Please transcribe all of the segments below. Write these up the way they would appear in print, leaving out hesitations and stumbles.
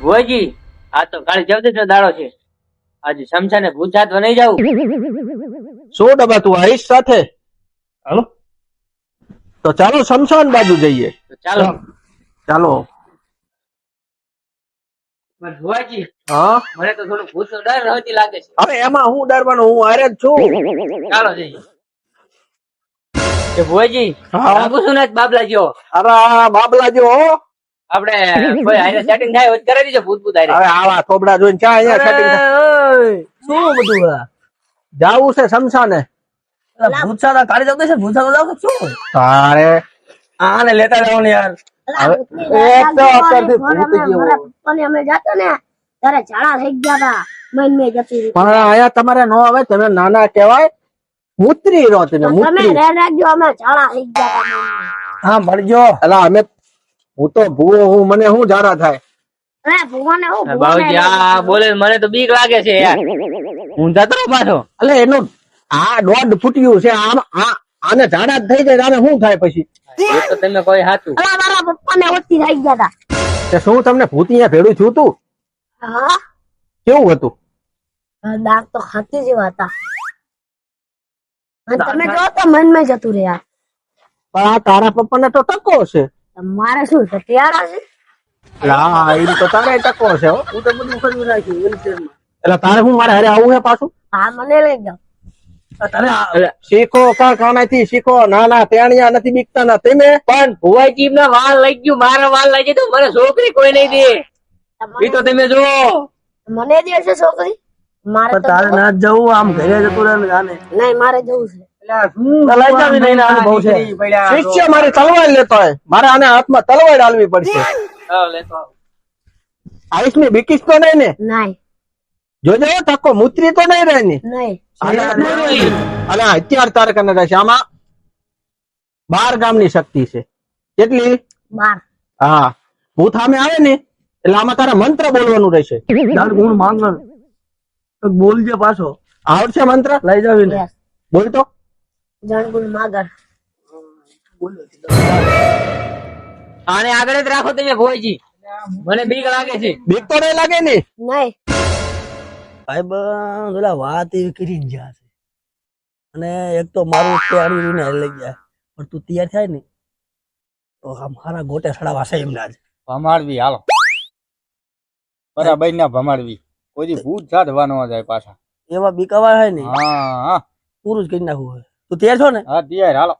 ભુવાજી આ તો કાળી ચૌદશ નો દાડો છે. આજે શમશાને ભૂત જાતવા નહીં જાવું. શું ડબ્બા તું આવીશ સાથે? હાલો તો ચાલો શમશાન બાજુ જઈએ. તો ચાલો. ચાલો. પણ ભુવાજી હા મને તો થોડું ભૂત નો ડર રહેતી લાગે છે. હવે એમાં હું ડરવાનો, હું હારે જ છું. ચાલો જઈએ. એ ભુવાજી હા. લાગુ છું ને બાબલા જેવો. અરે આ બાબલા જો આપણે કોઈ હારે સેટિંગ થાય હોય તો કરાવી દીજો ભૂત ભૂત હારે. હવે આવા થોબડા જોઈને ક્યાં અહીંયા સેટિંગ શું બધું જાવું છે શમશાને? ભૂતસાડા કાઢી જતો છે? ભૂતસાડો જાવ શું તારે આને લેતા જાવ ને યાર. એક તો અત્યારથી ભૂત જેવું. અમે જતો ને ત્યારે ઝાડા થઈ ગયા હતા. મેં જતી રહી. પણ અહીંયા તમારે ન આવે, તમે નાના કહેવાય. મૂતરી રહો તમે, તમે મૂતરી. રે રાખજો, અમે ઝાડા થઈ ગયા હતા. હા મળજો. અલા અમે હું તો ભૂવો હું, મને શું જાડા થાય? અરે ભગવાને હું બાબુજી આ બોલે મને તો બીક લાગે છે યાર. હું જતો રહું પાછો. એટલે એનું આ દોઢ ફૂટ્યું છે, આમ આને ઝાડા જ થઈ જાય, આને શું થાય પછી? એ તો તમે કોઈ હાથું. અલા મારા પપ્પાને ઓછી થઈ ગયા હતા. તે શું તમને ભૂત અહીંયા ભેડું છું તું? હા કેવું હતું? દાગ તો ખાતી જેવા હતા. અને તમે જો તો મનમાં જતું રહ્યા. પણ આ તારા પપ્પાને તો ટકો છે. મારે શું છે તૈયાર છે? હા એ તો તારે ટકો છે હો. હું તો બધું ખરીદી નાખ્યું વેલચેરમાં. એટલે તારે શું મારે હારે આવું છે પાછું? હા મને લઈ જાઓ. તારે શીખો કાનાથી શીખો. નાના તેણિયા નથી બીકતા ના તમે. પણ ભુવાજી ના વાળ લઈ ગયું, મારા વાળ લઈ જાય તો મને છોકરી કોઈ નહીં દે. એ તો તમે જો. મને દે છે છોકરી? મારે તો તારે ના જવું, આમ ઘરે જતું રહે ને જાને. નહીં મારે જવું છે. લઈ જાવી નહીં, આને બહુ છે. શિષ્ય મારી તલવાર લેતો હોય, મારે આને હાથમાં તલવાર ડાલવી પડશે. આઈસ ની બીકીશ તો નહીં ને? નહીં જોજો ટકો મૂતરી તો નહીં રહે ને? નહીં અને અત્યાર તારે કને રહેશે આમાં 12 ગામની શક્તિ છે. કેટલી? 12. હા ભૂત સામે આવે ને એટલે આમાં તારે મંત્ર બોલવાનું રહેશે. તાર ગુણ માંગણ તો બોલજે પાછો. આવડશે મંત્ર? લઈ જાવી ને. Yes. બોલ તો. જણગુણ માગર. આને આગળ જ રાખો તમે ભુવાજી, મને બીક લાગે છે. બીક તો નહીં લાગે ને? નહીં ભાઈ બંધ ઓલા વાત એવી કરી જ ગયા છે. અને એક તો મારું તૈયારી ને લઈ ગયા, પણ તું તૈયાર થાય ને તો આ મારા ગોટે સડાવા છે એમના જ. ભમાડવી હાલો બરાબર ના ભમાડવી. કોઈ ભૂત સાધવા ન જાય પાછા. એવા બીકાવા હોય ને હા હા પૂરું જ કરી નાખવું હોય. તું તૈયાર છો ને? હા તૈયાર હાલો.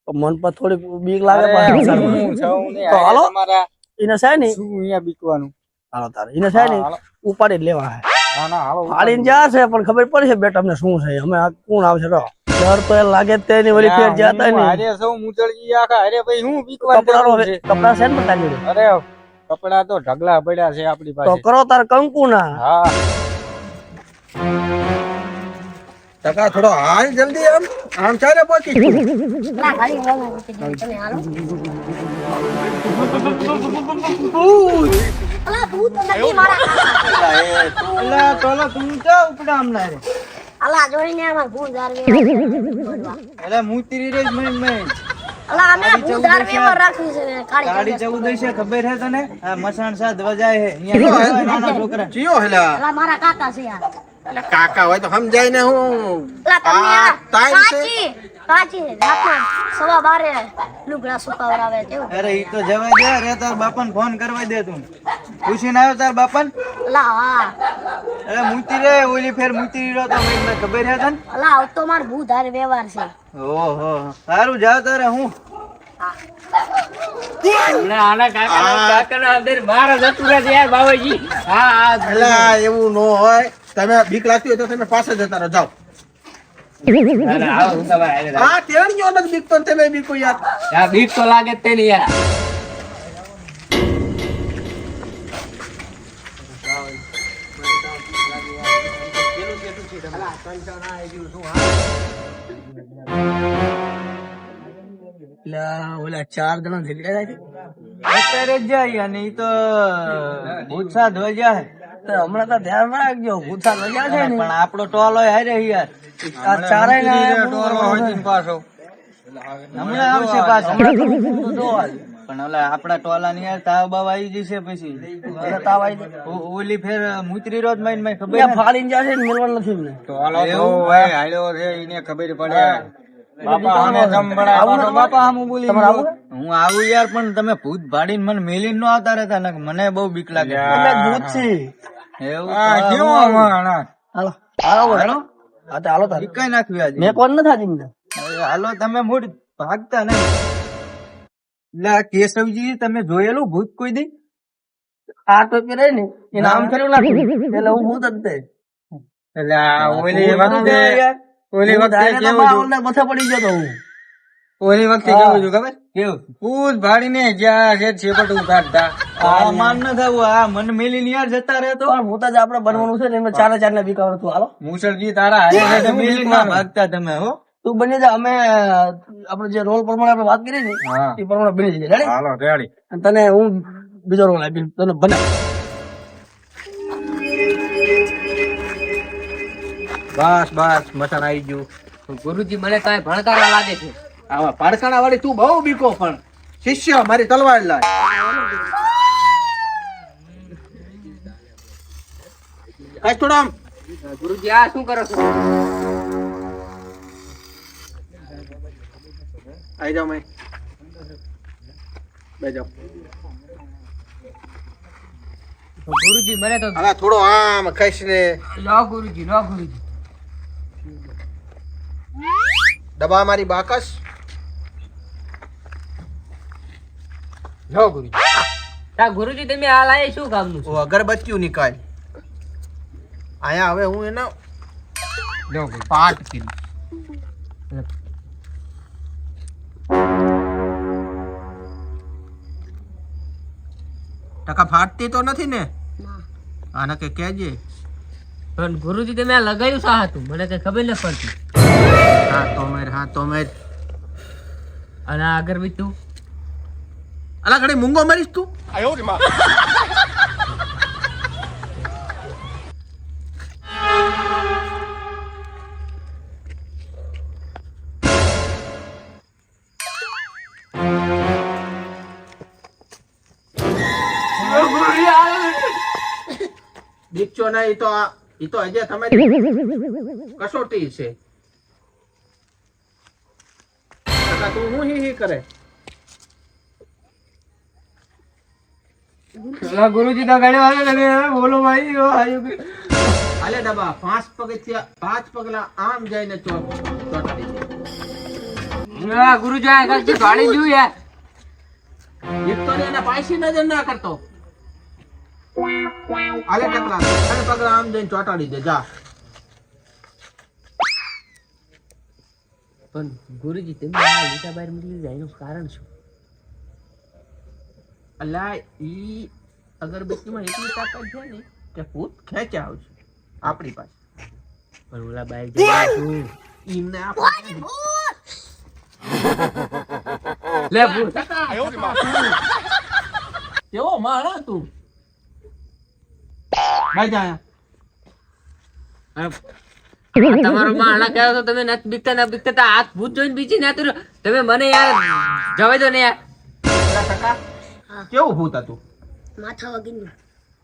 તો મન પર થોડીક બીક લાગે અરે, પાછું. હું છું ને, તો હાલો. તમારા એને છે ને શું અહીંયા બીકવાનું? હાલો તારે એને છે ને હાલો. ઉપાડી જ લેવા હે. ના ના હાલો ફાડીને જ્યાં છે પણ ખબર પડશે બેટા અમને શું છે. અમે આ કોણ આવશે તો ડર તો એ લાગે જ તે ની વળી ફેર જાતા હું ને હારે સૌ મૂંઝળજી આખા હારે ભાઈ હું બીકવાનું કપડાનો જરૂર છે? કપડા છે ને બધા જોડે? અરે કપડા તો ઢગલા પડ્યા છે આપણી તો પાસે. કરો તાર કંકુ ના. હા ટકા થોડો હાલ જલ્દી આમ આમ ચારે પહોંચી પેલા ઘડી વાળા તમે હાલો. અલા ભૂત નથી મારા. અલા જોઈને આમાં ભૂત ધારવે. એટલે મૂતરી રે મેં અલા અમે ભૂત ધારવે માં રાખ્યું છે ને કાળી છે ખબર હે તને? આ મસાણ સા ધ્વજાય હે અહીંયા નાના છોકરા. ચિયો હેલા અલા મારા કાકા છે યાર. એટલે કાકા હોય તો સમજાય ને. હું અલા તમને આ યાર ટાઈમ છે. કાચી રાતના 12:30 લુગડા સુકાવરાવે તેવું. અરે ઈ તો જવા દે રે, તાર બાપાને ફોન કરવા દે તું. પૂછીને આવ્યો તાર બાપાને? અલા હા અરે મૂતી રે ઓલી ફેર મૂતી રહ્યો તો મને ખબર હે તને? અલા આવ તો માર ભૂત ધારે વ્યવહાર છે. ઓહો સારું જાવ તારે. હું આના કાકાના અંદર મારા જતું રહે છે યાર બાબાજી. હા હા એલા એવું ન હોય. તમે બીક લાગતી હોય તો તમે પાસે જતા રહો. જાઓ. આવો હું તમારા હારે આ તેણિયો નથી બીકતો ને તમે બીકો યાર. આ બીક તો લાગે જ તે ને યાર. ઓલા 4 જણા જેટલા છે અત્યારે જ જાય અને ઈ તો ભૂતસા ધ્વજા હે. તો હમણાં તો ધ્યાન રાખજો. ભૂતા લગ્યા છે ને પણ આપણો ટોલો હારે યાર. આ ચારે ટોલો હોય ને પાછો હમણાં આવશે પાછો. હમણાં તો જો પણ ઓલા આપડા ટોલા ની યાર તાવ બાવ આવી જશે પછી મને તાવ આવી જાય. ઓલી ફેર મુતરી રોજ માઈન માં ખબર ત્યાં ફાડીને જાય છે ને મેળવાનું નથી એમને. બાપા હું બોલી તમારે આવું? હું આવું યાર પણ તમે ભૂત ભાડીને મને મેલીને ન આવતા રહેતા ને મને બહુ બીક લાગે અમે ભૂત છીએ. એવું હાલો હાલો હા તો હાલો તારે. કઈ નાખ્યું આજે મેં કોણ નથી આજી મને. હવે હાલો તમે મૂડ ભાગતા ને એટલે આ કેશવજી તમે જોયેલું ભૂત કોઈ દી આ ટોપી રહી ને એ નામ કર્યું નાખ્યું એટલે હું ભૂત જ તે. એટલે આ ઓલી હું વખતે યાર. ઓલી હું વખતે ડાયરેક્ટ કેવું બાબા હતું? ઓલને મથે પડી ગયો તો હું. ઓલી વખતે હા. કેવું છું ખબર કેવું ભૂત ભાડીને જ્યાં છે છેપટ ઉતારતા આ માન ન થવું આ મન મેલીને યાર જતા રહેતો પણ ભૂત જ આપણે બનવાનું છે ને એમાં ચારે ચાર ને બીકાવાનું હતું. હાલો મુસળજી તારા હારે મેલીને ના ભાગતા તમે હો તું બની જા. અમે આપણે જે રોલ પ્રમાણે આપણે વાત કરી ને હા એ પ્રમાણે બની જઈએ. રેડી? હાલો રેડી અને તને હું બીજો રોલ આપી તને બના. બસ બસ મસાણ આવી ગયું. ગુરુજી મને તો ભણકારા લાગે છે. આવા પાડકાણા વાળી તું બહુ બીકો પણ શિષ્ય મારી તલવાર લાય. કાંઈ થોડો આમ ગુરુજી આ શું કરો છો? આવી જાઓ મેં બેજો. ગુરુજી મને તો હવે થોડો આમ ખેંચ ને લો ગુરુજી લો ગુરુજી. દબા મારી બાકસ. લો ગુરુજી. તા ગુરુજી તમે આ લાય શું કામનું છે? ઓ અગરબત્તીઓ નિકાલ. આયા હવે હું એના લો ગુરુજી. પાઠ કરી. ટકા ફાટતી તો નથી ને? આને કે કહેજે. પણ ગુરુજી તમે આ લગાવ્યું શા હતું? મને કઈ ખબર ન પડતી. હા તો મેર. અને આ અગરબત્તી અલા ઘડી મૂંગો મરીશ તું. દીકચો ના ઈ તો હજે તમારી કસોટી છે. કાકા તું હું હી કરે? ગુરુજી તો ઘણી વાર લગે બોલો ભાઈ હાલે ડબા 5 પગલા આમ જઈને ચોટાડી દે. ગુરુજી આ કઈ ગાડી જોયું યાર. એક તો એને પાછી નજર ના કરતો. હાલે ટકલા 3 પગલા આમ જઈને ચોટાડી દે જા. પણ ગુરુજી તમે આ લીટા બહાર નીકળી જાય એનું કારણ શું? અલા ઈ અગરબત્તીમાં એટલી તાકાત છે ને કે ભૂત ખેંચ્યા આવશે આપણી પાસે. પણ ઓલા બહાર જાય શું? ઈમને આપણે લે ભૂત. કેવો માણા તું? ભાઈ જા. તમારો માણા કહો તો તમે નથી બીકતા ના બીકતા તા હાથ ભૂત જોઈને બીજી ના તો તમે મને યાર જવાય દો ને યાર. ટકા કેવું ભૂત હતું? માથા વગરનું.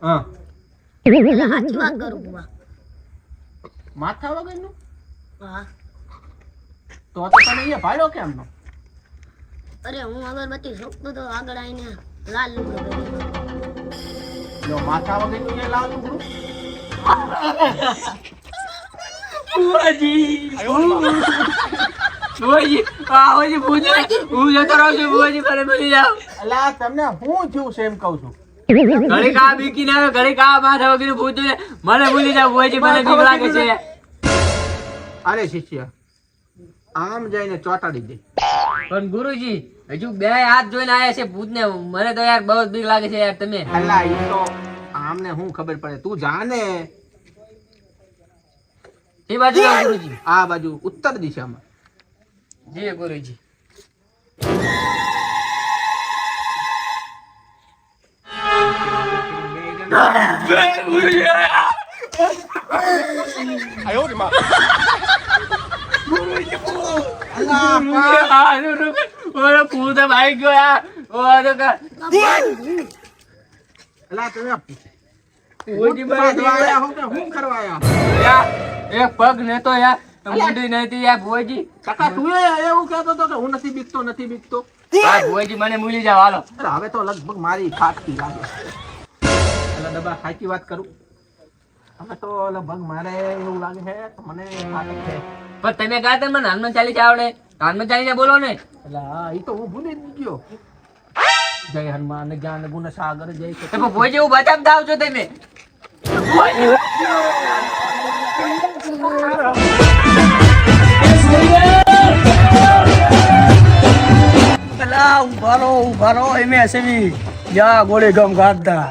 હા સાચી વાત કરું બુવા. માથા વગરનું? હા. તો તને અહીંયા ભાડ્યો કેમ નો? અરે હું અગરબત્તી શોખતો તો આગળ આવીને લાલ લુગડો પહેર્યો. જો માથા વગરનું એ લાલ લુગડું. બુઆજી આ ઓજી ભૂત હું જતો રહું છું. બુઆજી મને મળી જાઓ. અલા તમને હું થયું છે એમ કહું છું. ઘડી કા બીકી ના આવે ઘડી કા માથા વગેરે ભૂત જોઈને મને ભૂલી જાવ. બુઆજી મને બીક લાગે છે. અરે શિષ્ય આમ જઈને ચોટાડી દે. પણ ગુરુજી હજુ બે હાથ જોઈને આયા છે ભૂત ને. મને તો યાર બહુ જ બીક લાગે છે યાર. તમે અલા ઈ તો આમને હું ખબર પડે? તું જાને એ બાજુ જાઓ ગુરુજી. આ બાજુ ઉત્તર દિશામાં. જી ગુરુજી. ભૂત ભાઈ ગયો યાર. ઓ તો કા એલા તમે ઓજી બાંધવા આયા હો કે હું કરવા આયા? યાર એક પગ ને તો યાર મુંડી નથી યાર ભોજી. કાકા તું એવું કહેતો હતો કે હું નથી બીકતો. આ ભોજી મને મૂલી જાવ હાલો. અરે હવે તો લગભગ મારી ખાટકી લાગે. એલા ડબ્બા સાચી વાત કરું. હવે તો લગભગ મારે એવું લાગે છે કે મને ખાટક છે. પણ તમે ગાતા મને હનુમાન ચાલીસા આવડે. હનુમાન ચાલીસા બોલો ને. એટલે હા એ તો હું ભૂલી જ ગયો. જય હનુમાન જ્ઞાન ગુણ સાગર જય તો પણ ભોજી એવું બચાવતા આવજો તમે. પેલા ઉભા રહો એમે હશે જા ગોળે ગમ કાઢતા